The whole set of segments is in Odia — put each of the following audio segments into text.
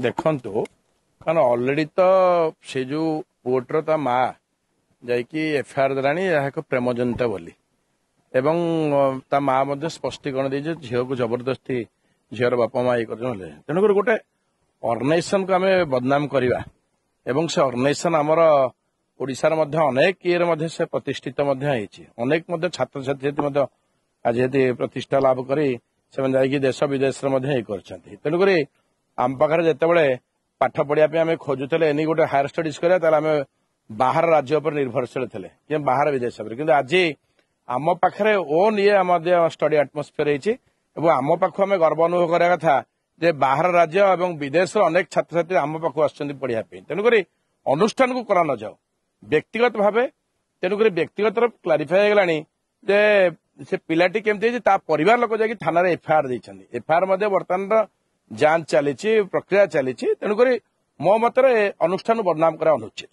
ଦେଖନ୍ତୁ କାରଣ ଅଲରେଡି ତ ସେ ଯୋଉ ପୁଅର ତା ମା ଯାଇକି ଏଫଆଇଆର ଦେଲାଣି ଏହା ଏକ ପ୍ରେମଜନିତ ବୋଲି ଏବଂ ତା ମା ମଧ୍ୟ ସ୍ପଷ୍ଟୀକରଣ ଦେଇଛି ଝିଅକୁ ଜବରଦସ୍ତି ଝିଅର ବାପା ମା ଇଏ କରିଛନ୍ତି। ତେଣୁକରି ଗୋଟେ ଅର୍ଗାନାଇଜେସନକୁ ଆମେ ବଦନାମ କରିବା ଏବଂ ସେ ଅର୍ଗାନାଇଜେସନ ଆମର ଓଡ଼ିଶାର ମଧ୍ୟ ଅନେକ ଇଏରେ ମଧ୍ୟ ସେ ପ୍ରତିଷ୍ଠିତ ମଧ୍ୟ ହେଇଛି। ଅନେକ ମଧ୍ୟ ଛାତ୍ରଛାତ୍ରୀ ମଧ୍ୟ ଆଜି ଏଠି ପ୍ରତିଷ୍ଠା ଲାଭ କରି ସେମାନେ ଯାଇକି ଦେଶ ବିଦେଶରେ ମଧ୍ୟ ଇଏ କରିଛନ୍ତି। ତେଣୁକରି ଆମ ପାଖରେ ଯେତେବେଳେ ପାଠ ପଢିବା ପାଇଁ ଆମେ ଖୋଜୁଥିଲେ ଏନି ଗୋଟେ ହାୟର ଷ୍ଟଡିଜ୍ କରିବା ତାହେଲେ ଆମେ ବାହାର ରାଜ୍ୟ ଉପରେ ନିର୍ଭରଶୀଳ ଥିଲେ କି ବାହାର ବିଦେଶ ଉପରେ, କିନ୍ତୁ ଆଜି ଆମ ପାଖରେ ଓନ୍ ଇଏ ମଧ୍ୟ ଷ୍ଟଡି ଆଟମୋସ୍ଫିୟର ହେଇଛି ଏବଂ ଆମ ପାଖକୁ ଆମେ ଗର୍ବ ଅନୁଭବ କରିବା କଥା ଯେ ବାହାର ରାଜ୍ୟ ଏବଂ ବିଦେଶର ଅନେକ ଛାତ୍ରଛାତ୍ରୀ ଆମ ପାଖକୁ ଆସୁଛନ୍ତି ପଢିବା ପାଇଁ। ତେଣୁକରି ଅନୁଷ୍ଠାନକୁ କରା ନ ଯାଉ ବ୍ୟକ୍ତିଗତ ଭାବେ, ତେଣୁକରି ବ୍ୟକ୍ତିଗତ କ୍ଲାରିଫାଏ ହେଇଗଲାଣି ଯେ ସେ ପିଲାଟି କେମିତି ହେଇଛି ତା ପରିବାର ଲୋକ ଯାଇକି ଥାନାରେ ଏଫଆଇଆର ଦେଇଛନ୍ତି। ଏଫଆଇଆର ମଧ୍ୟ ବର୍ତ୍ତମାନର ଯାଞ୍ଚ ଚାଲିଛି, ପ୍ରକ୍ରିୟା ଚାଲିଛି। ତେଣୁକରି ମୋ ମତରେ ଅନୁଷ୍ଠାନ ବଦନାମ କରିବା ଅନୁଚିତ।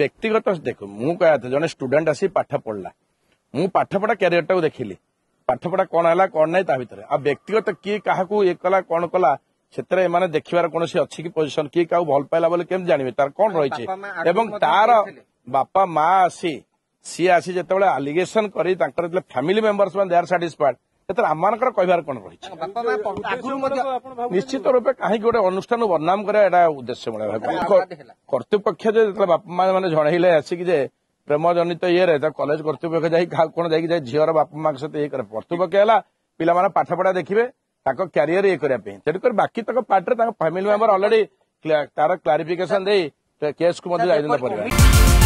ବ୍ୟକ୍ତିଗତ ଦେଖ ମୁଁ କହିବା କଥା ଜଣେ ଷ୍ଟୁଡେଣ୍ଟ ଆସି ପାଠ ପଢିଲା, ମୁଁ ପାଠପଢା କ୍ୟାରିୟରଟାକୁ ଦେଖିଲି, ପାଠପଢା କଣ ହେଲା କଣ ନାହିଁ ତା ଭିତରେ, ଆଉ ବ୍ୟକ୍ତିଗତ କିଏ କାହାକୁ ଇଏ କଲା କଣ କଲା ସେଥିରେ ଏମାନେ ଦେଖିବାର କୌଣସି ଅଛି କି ପୋଜିସନ, କିଏ କାହାକୁ ଭଲ ପାଇଲା ବୋଲି କେମିତି ଜାଣିବେ ତାର କଣ ରହିଛି। ଏବଂ ତାର ବାପା ମା ସିଏ ଆସି ଯେତେବେଳେ ଆଲିଗେସନ କରି ତାଙ୍କର ଯେତେବେଳେ ଫ୍ୟାମିଲି ମେମ୍ବର୍ସ ମାନେ ଦେ ଆର୍ ସାଟିସ୍ଫାଏଡ୍ ସେଥିରେ ଆମମାନଙ୍କର କହିବାର କଣ ରହିଛି। ନିଶ୍ଚିତ ରୂପେ କାହିଁକି ଗୋଟେ ଅନୁଷ୍ଠାନ ବଦନାମ କରିବା ଏଇଟା ଉଦ୍ଦେଶ୍ୟମୂଳକ କର୍ତ୍ତୃପକ୍ଷ ଯେତେବେଳେ ବାପା ମା ମାନେ ଜଣେଇଲେ ଆସିକି ଯେ ପ୍ରେମ ଜନିତ ଇଏରେ କଲେଜ କର୍ତ୍ତୃପକ୍ଷ ଯାଇ କାହାକୁ କଣ ଯାଇକି ଝିଅର ବାପା ମାଙ୍କ ସହିତ ଇଏ କରେ, କର୍ତ୍ତୃପକ୍ଷ ହେଲା ପିଲାମାନେ ପାଠ ପଢା ଦେଖିବେ ତାଙ୍କ କ୍ୟାରିୟର ଇଏ କରିବା ପାଇଁ। ତେଣୁକରି ବାକି ତାଙ୍କ ପାର୍ଟିରେ ତାଙ୍କ ଫ୍ୟାମିଲି ମେମ୍ବର ଅଲରେଡି ତାର କ୍ଲାରିଫିକେସନ ଦେଇ କେସ୍କୁ ମଧ୍ୟ ଯାଇଛନ୍ତି ପରିବାର।